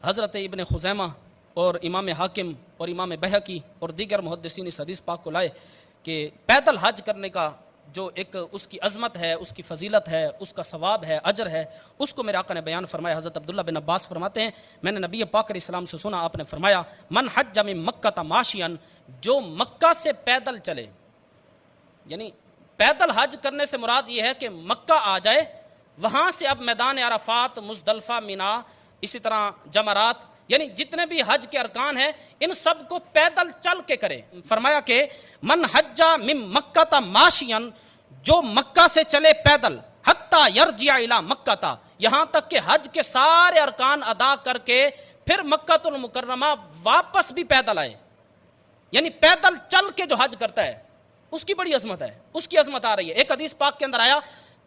حضرت ابن خزیمہ اور امام حاکم اور امام بہقی اور دیگر محدثین اس حدیث پاک کو لائے کہ پیدل حج کرنے کا جو ایک اس کی عظمت ہے، اس کی فضیلت ہے، اس کا ثواب ہے، اجر ہے، اس کو میرے آقا نے بیان فرمایا۔ حضرت عبداللہ بن عباس فرماتے ہیں میں نے نبی پاک علیہ السلام سے سنا، آپ نے فرمایا من حج من مکہ ماشین، جو مکہ سے پیدل چلے، یعنی پیدل حج کرنے سے مراد یہ ہے کہ مکہ آ جائے، وہاں سے اب میدان عرفات، مزدلفہ، مینا، اسی طرح جمرات، یعنی جتنے بھی حج کے ارکان ہیں ان سب کو پیدل چل کے کرے۔ فرمایا کہ من حج من مکہ ماشین، جو مکہ سے چلے پیدل، حتی یرجع الی مکہ، یہاں تک کہ حج کے سارے ارکان ادا کر کے پھر مکہ المکرمہ واپس بھی پیدل آئے، یعنی پیدل چل کے جو حج کرتا ہے اس کی بڑی عظمت ہے، اس کی عظمت آ رہی ہے۔ ایک حدیث پاک کے اندر آیا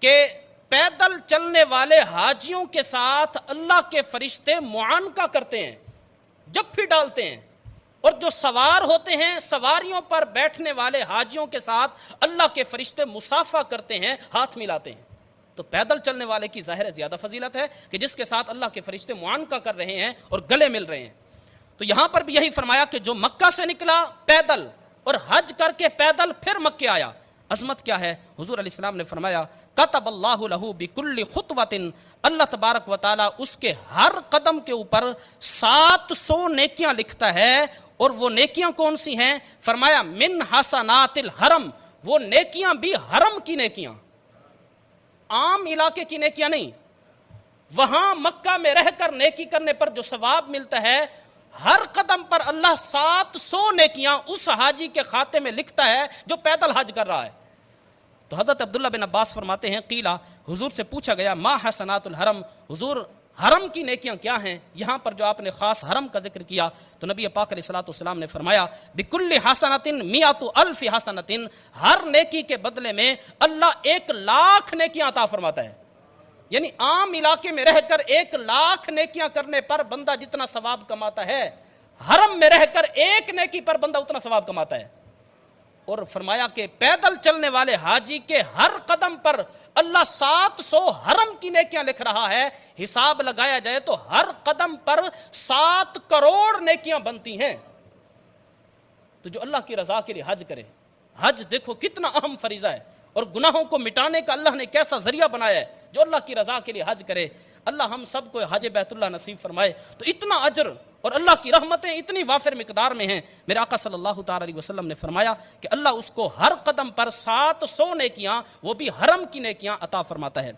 کہ پیدل چلنے والے حاجیوں کے ساتھ اللہ کے فرشتے معانقہ کرتے ہیں، جب ڈالتے ہیں، اور جو سوار ہوتے ہیں سواریوں پر بیٹھنے والے حاجیوں کے ساتھ اللہ کے فرشتے مصافحہ کرتے ہیں، ہاتھ ملاتے ہیں۔ تو پیدل چلنے والے کی ظاہر زیادہ فضیلت ہے کہ جس کے ساتھ اللہ کے فرشتے معانقہ کر رہے ہیں اور گلے مل رہے ہیں۔ تو یہاں پر بھی یہی فرمایا کہ جو مکہ سے نکلا پیدل اور حج کر کے پیدل پھر مکہ آیا، عظمت کیا ہے؟ حضور علیہ السلام نے فرمایا کتب اللہ لہ بکل خطوۃ، اللہ تبارک و تعالیٰ اس کے ہر قدم کے اوپر 700 نیکیاں لکھتا ہے، اور وہ نیکیاں کون سی ہیں؟ فرمایا من حسنات الحرم، وہ نیکیاں بھی حرم کی نیکیاں، عام علاقے کی نیکیاں نہیں۔ وہاں مکہ میں رہ کر نیکی کرنے پر جو ثواب ملتا ہے، ہر قدم پر اللہ 700 نیکیاں اس حاجی کے کھاتے میں لکھتا ہے جو پیدل حج کر رہا ہے۔ تو حضرت عبداللہ بن عباس فرماتے ہیں قیلہ، حضور سے پوچھا گیا ما حسنات الحرم، حضور حرم کی نیکیاں کیا ہیں؟ یہاں پر جو آپ نے خاص حرم کا ذکر کیا تو نبی پاک علیہ الصلوۃ والسلام نے فرمایا بکل حسنۃ مئۃ الف حسنۃ، ہر نیکی کے بدلے میں اللہ 1,00,000 نیکیاں عطا فرماتا ہے۔ یعنی عام علاقے میں رہ کر 1,00,000 نیکیاں کرنے پر بندہ جتنا ثواب کماتا ہے، حرم میں رہ کر ایک نیکی پر بندہ اتنا ثواب کماتا ہے۔ اور فرمایا کہ پیدل چلنے والے حاجی کے ہر قدم پر اللہ 700 حرم کی نیکیاں لکھ رہا ہے، حساب لگایا جائے تو ہر قدم پر 7 کروڑ نیکیاں بنتی ہیں۔ تو جو اللہ کی رضا کے لیے حج کرے، حج دیکھو کتنا اہم فریضہ ہے، اور گناہوں کو مٹانے کا اللہ نے کیسا ذریعہ بنایا ہے۔ جو اللہ کی رضا کے لیے حج کرے، اللہ ہم سب کو حج بیت اللہ نصیب فرمائے۔ تو اتنا اجر اور اللہ کی رحمتیں اتنی وافر مقدار میں ہیں، میرے آقا صلی اللہ تعالی علیہ وسلم نے فرمایا کہ اللہ اس کو ہر قدم پر 700 نیکیاں، وہ بھی حرم کی نیکیاں عطا فرماتا ہے۔